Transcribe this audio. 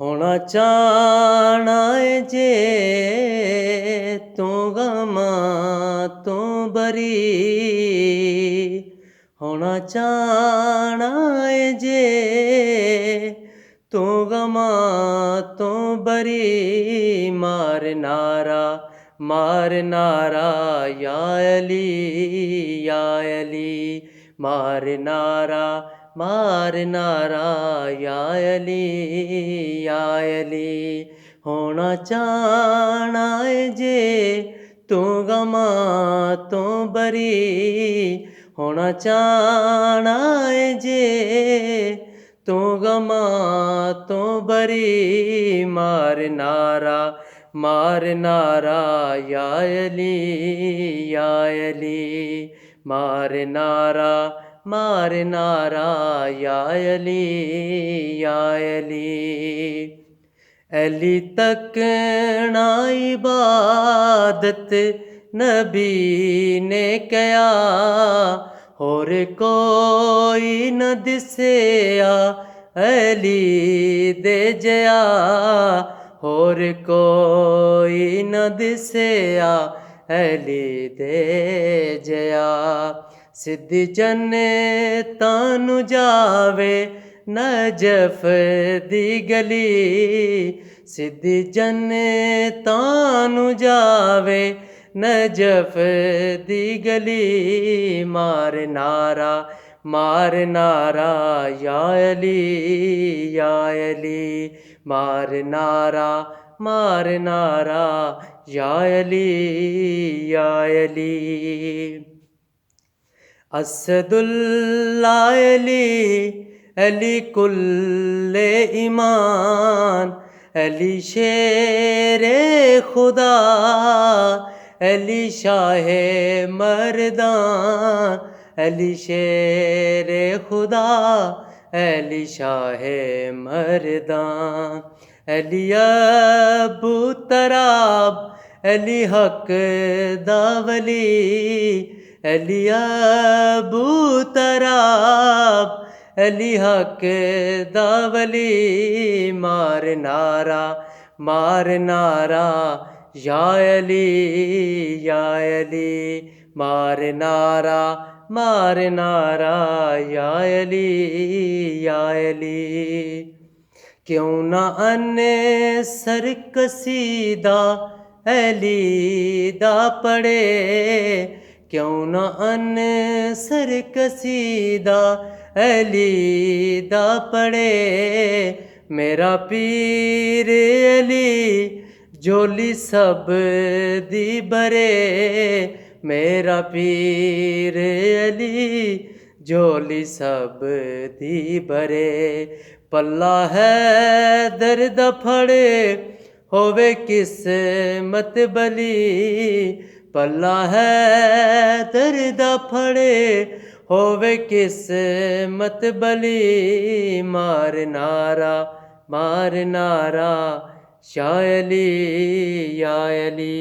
होना चाहना है जे तू गमा तू बरी, होना चाहना है जे तू गमा तू बरी। मार नारा या अली या अली, मार नारा या अली या अली। होना चाहना है जे तू गमा तू बरी, होना चाहना है जे तू गमा तू बरी। मार नारा या अली या अली, मार नारा या अली या अली। अली तक ना इबादत नबी ने कया, होर कोई न दिसया अली दे जया, होर कोई न दिसया अली दे जया। सिद्धी जन्नतां नू जावे नजफ दी गली, सिद्धी जन्नतां नू जावे नजफ दी गली। मार नारा या अली या अली, मार नारा या अली या अली। असदुल्लाह अली कुल्ले ईमान, अली शेरे खुदा अली शाहे मर्दान, अली शेरे खुदा अली शाहे मर्दान। अली अबू तराब अली हक दा वली, अली अबू तराब अली हक दा वली। मार नारा या अली या अली, मार नारा या अली या अली। क्यों ना अन्ने सर कसीदा अली दा पढ़े, क्यों ना अन्ने सर कसीदा अली दा पढ़े। मेरा पीर अली झोली सब दी भरे, मेरा पीर अली झोली सब दी भरे। पल्ला है दर्द फड़े होवे किस्मत बली, पल्ला है दर्द फड़े होवे किस्मत बली। मार नारा या अली या अली।